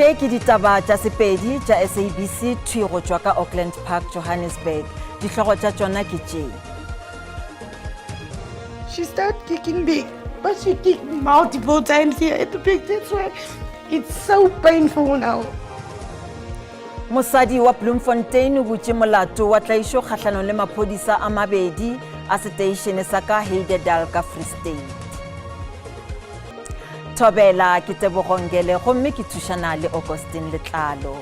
tse ke ditaba tša sepedi tša SABC 2 go tšwa ka Auckland Park, Johannesburg. Dihlogo tša tšona ke tše. She started kicking me, but she kicked me multiple times here at the back. That's why it's so painful now. Mosadi wa Bloemfontein o butše molato wa tlaišo kgahlano le maphodisa a mabedi a seteišene sa ka Heidedal ka Free State. Thobela ke Tebogongele gomme ke thušana le Augustine Letlalo.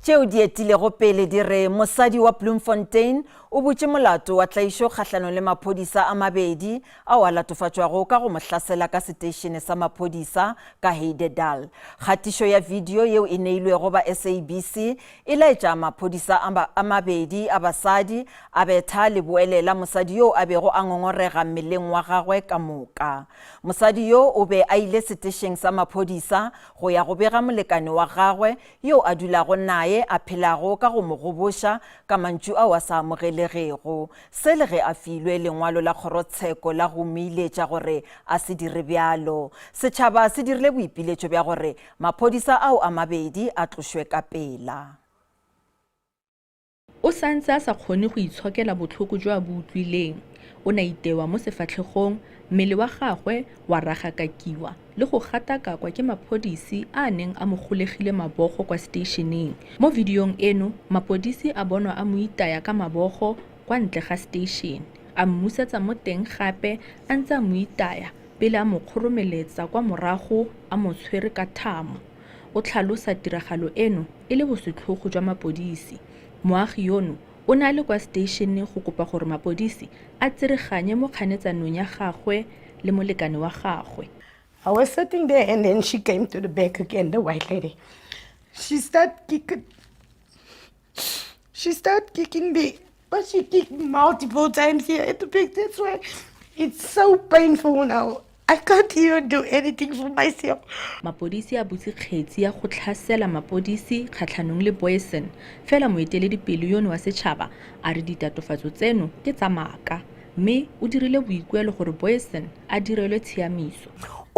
Tšeo di etilego pele di re mosadi wa Bloemfontein o butše molato wa tlaišo kgahlano le maphodisa a mabedi ao a latofatšwago ka go mo hlasela ka seteišene sa maphodisa ka Heidedal. Kgatišo ya video yeo e neilwego ba SABC e laetša maphodisa a mabedi a basadi a betha le boelela mosadi yo a bego a ngongorega mmeleng wa gagwe ka moka. Mosadi yo o be a ile seteišeng sa maphodisa go ya go bega molekane wa gagwe yo a dulago naye a phelago ka go mo goboša ka mantšu ao a sa amogelegego, se le ge a filwe lengwalo la kgorotsheko la go meiletša gore a se dire bjalo. Setšhaba se dirile boipiletšo bja gore maphodisa ao a mabedi a tlošwe ka pela. O santse a sa kgone go itshokela botlhoko jo a bo utlwileng. O na itewa mo sefatlhegong, mmele wa gagwe wa ragakakiwa le go gatakakwa ke maphodisi a neng a mo golegile mabogo kwa stationeng. Mo videong eno, maphodisi a bonwa a mo itaya ka mabogo kwa ntle ga station. A mmusetsa mo teng gape a ntse a mo itaya pele a mo kgoromeletsa kwa morago a mo tshwere ka thamo. O tlhalosa tiragalo eno e le bosetlhogo jwa maphodisi. Moagi yono o na le kwa stationeng go kopa gore maphodisi a tsereganye mo kganetsanong ya gagwe le molekane wa gagwe. I was sitting there and then she came to the back again, the white lady. She started kicking me, but she kicked me multiple times here at the back. That's why it's so painful now. I can't even do anything for myself. Maphodisi a butse kgetsi ya go tlhasela maphodisi kgatlhanong le Boysen. Fela moeteledipele yono wa setšhaba a re ditatofatso tseno ke tsa maaka, mme o dirile boikuelo gore Boysen a direlwe tshiamiso.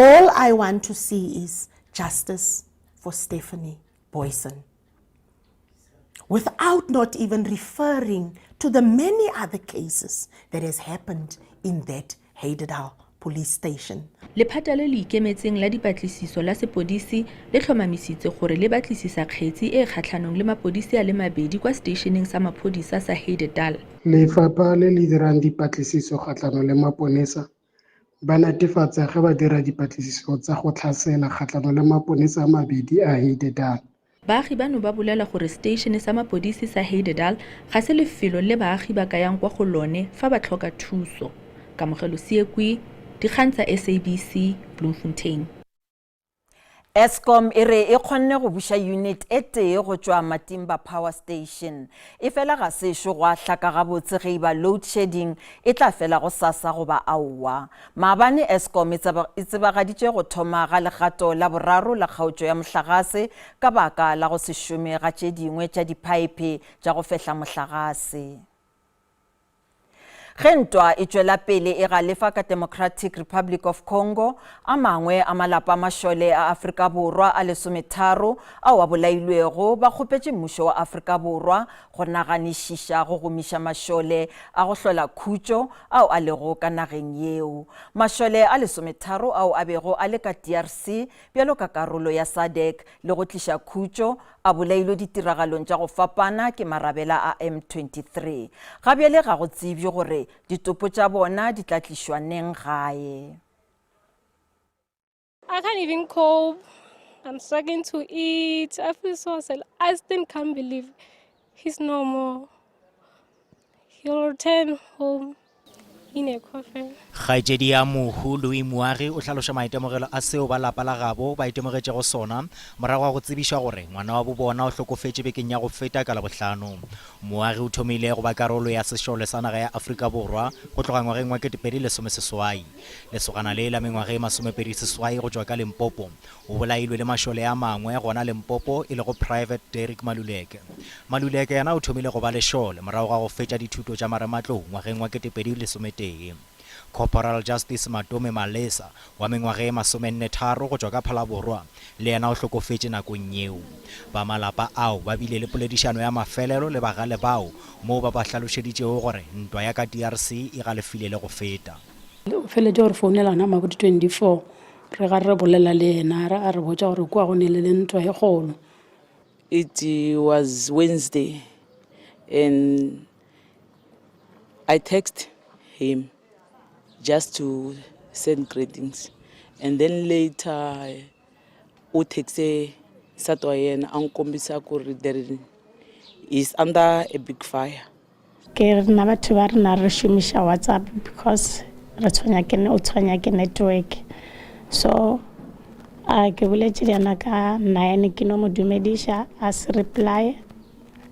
All I want to see is justice for Stephanie Boysen, without not even referring to the many other cases that has happened in that Heidedal police station. Lephata le le ikemetseng la dipatlisiso la sepodisi le tlhomamisitse gore le batlisisa kgetsi e kgatlhanong le mapodisi a le mabedi kwa stationeng sa maphodisa sa Heidedal. Lefapha le le dirang dipatlisiso kgatlhanong le maponesa ba netefatsa ge ba dira dipatlisiso tsa go tlhasela kgatlhanong le maponesa a mabedi a Heidedal. Baagi bano ba bolela gore station sa mapodisi sa Heidedal ga se lefelo le baagi ba ka yang kwa go lone fa ba tlhoka thuso. Kamogelo Siekwi, dikgang tsa SABC, Bloemfontein. Eskom e re e kgonne go buša unit e tee go tšwa Matimba Power Station. E fela ga sešo go a hlaka gabotse ge iba load shedding e tla fela go sasa go ba aowa. Maabane Eskom e tsebagaditše go thoma ga legato la boraro la kgaotšo ya mohlagase ka baka la go se šome ga tše dingwe tša diphaepe tša go fehla mohlagase. Gentwa e tšwela pele e galefa ka Democratic Republic of Congo, a mangwe a malapa mašole a Afrika Borwa a lesometharo ao a bolailwego ba kgopetše mmušo wa Afrika Borwa go naganišiša go gomiša mašole a go hlola khutšo ao a lego ka nageng yeo. Mašole a lesometharo ao a bego a le ka DRC bjalo ka karolo ya SADC le go tliša khutšo a bolailwe ditiragalong tša go fapana ke marabela a M23. Gabjale ga go tsebje gore ditopo tša bona di tla tlišwa neng gae. I can't even cope. I'm struggling to eat. I feel so sad. I still can't believe he's no more. He'll return home in a coffin. Kgaitsedi ya Mohu Louis Moagi o tlhalosa maitemogelo a seo ba lapa la gabo ba itemogetše go sona morago ga go tsebišwa gore ngwana wa bobona o hlokofetše bekeng ya go feta ka Labohlano. Moagi o thomile go ba karolo ya sešole sa naga ya Afrika Borwa go tloga ngwageng wa 2016. Lesogana le la mengwaga e 28 go tšwa ka Limpopo o bolailwe le mašole a mangwe gona Limpopo e le go Private Derrick Maluleke. Maluleke yana o thomile go ba lešole morago ga go fetša dithuto tša marematlou ngwageng wa 2011. Corporal Justice Matome Malesa wa mengwaga e 43 go tšwa ka Phalaborwa le yena o hlokofetše nakong yeo. Ba malapa ao ba bile le poledišano ya mafelelo le bagale bao moo ba hlalošeditšego gore ntwa ya ka DRC e galefile le go feta. O feletše gore founela na magodi 24 re ga re bolela le yena a re botša gore kwa go ne le ntwa e kgolo. It was Wednesday and I text him just to send greetings, and then later o texe Satoyen ankombisa gore there is under a big fire. Ke rena batho ba rena re shumisha WhatsApp because re tshwanya ke network, so ke boletše yana ka 9 ke no mo dumedisha as reply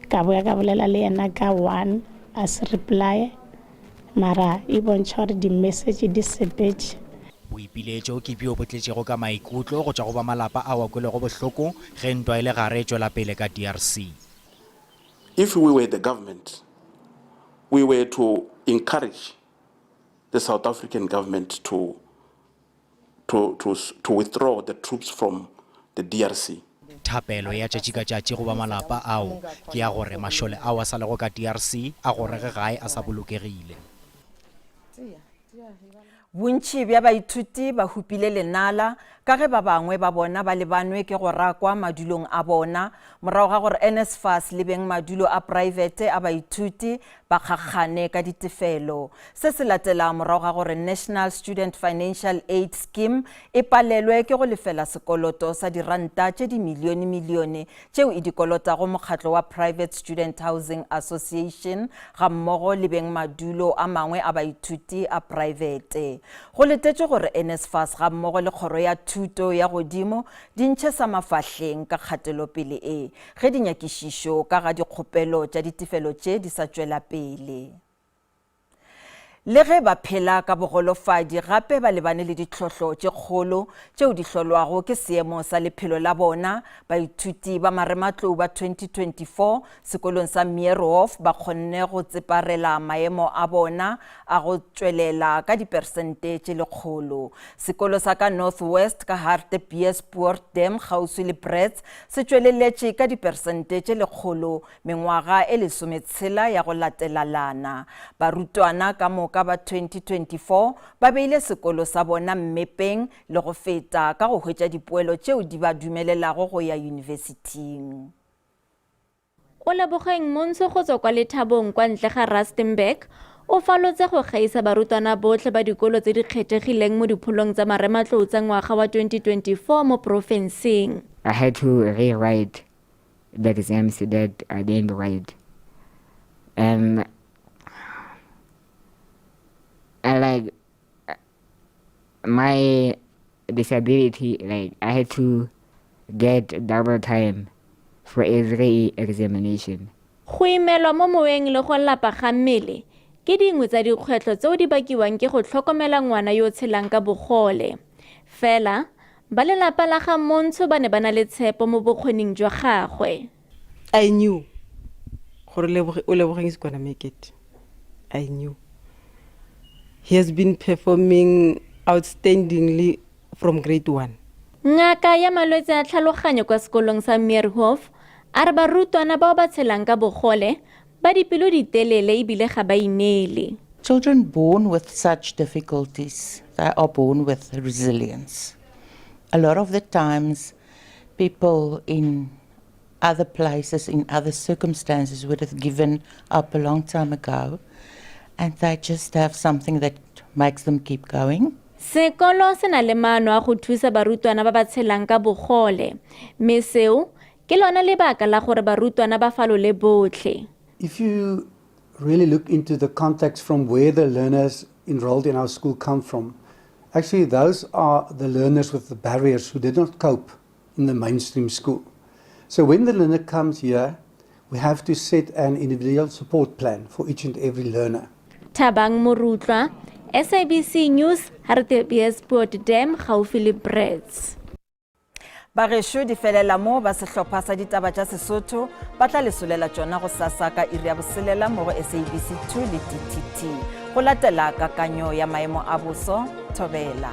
ka boya ka bolela le yana ka 1 as reply mara e bontšha gore di-message di sepetše. Boipiletšo ke bio bo tletšego ka maikutlo go tšwa go ba malapa a wa kwele go bohloko ge ntwa ile gare tšwela pele ka DRC. If we were the government, we were to encourage the South African government to withdraw the troops from the DRC. Thapelo ya tšatši ka tšatši go ba malapa ao ke ya gore mašole ao a sa lego ka DRC a gore ge gae a sa bolokegile. Bontši bja baithuti ba hupile lenala ka ge ba bangwe ba bona ba lebanwe ke go rakwa madulong a bona morago ga gore NSFAS le beng madulo a private a baithuti ba kgakgane ka ditefelo. Se se latela morago ga gore National Student Financial Aid Scheme e palelwe ke go lefela sekoloto sa diranta tše di milione tšeo e dikolota go mokgatlo wa Private Student Housing Association ga mmogo le beng madulo a mangwe a baithuti a private. Go letetše gore NSFAS ga mmogo le kgoro ya thuto ya godimo di ntšhe sa mafahleng ka kgatelopele e ge di nyakišišo ka ga dikgopelo tša ditefelo tše di sa tšwela pele. Le ge ba phela ka bogolofadi gape ba lebane le ditlhohlo tše kgolo tšeo di hlolwago ke seemo sa lephelo la bona, baithuti ba marematlou ba 2024 sekolong sa Meerhof ba kgonne go tseparela maemo a bona a go tšwelela ka dipersente tše lekgolo. Sekolo sa ka Northwest ka Hartbeespoort Dam kgauswi le Brits se tšweleletše ka dipersente tše lekgolo mengwaga e 16 ya go latelalana. Barutwana ka moka ba 2024 ba beile sekolo sa bona mmepeng le go feta ka go hwetša dipoelo tšeo di ba dumelelago go ya yunibesithing. O Lebogeng Montsho go tswa kwa Lethabong kwa ntle ga Rustenburg o falotse go gaisa barutwana botlhe ba dikolo tse di kgethegileng mo dipholong tsa marematlou tsa ngwaga wa 2024 mo profenseng. I had to rewrite the exams that I didn't write. And I like my disability, like I had to get double time for every examination. Go imelwa mo moeng le go lapa ga mmele ke dingwe tsa dikgwetlho tseo di bakiwang ke go tlhokomela ngwana yo tshelang ka bogole. Fela ba lelapa la ga Montsho ba ne ba na le tshepo mo bokgoning jwa gagwe. I knew gore Lebogeng is gonna make it. I knew. He has been performing outstandingly from grade 1. Ngaka ya malwetse a tlhaloganyo kwa sekolong sa Meerhof a re barutwana bao ba tshelang ka bogole ba dipelo di telele ebile ga ba inele. Children born with such difficulties, they are born with resilience. A lot of the times, people in other places, in other circumstances, would have given up a long time ago, and they just have something that makes them keep going. Sekolo se na le maano a go thusa barutwana ba ba tshelang ka bogole, mme seo ke lona lebaka la gore barutwana ba falole botlhe. If you really look into the context from where the learners enrolled in our school come from. Actually, those are the learners with the barriers who did not cope in the mainstream school. So when the learner comes here, we have to set an individual support plan for each and every learner. Thabang Morutlwa, SABC News, Hartbeespoort Dam, gaufi le Brits. Bagesho di felela mo ba sehlopha sa ditaba tša Sesotho ba tla lesolela tšona go sasa ka iri ya boselela mo go SABC 2 le DTT go latela kakanyo ya maemo a boso. Thobela.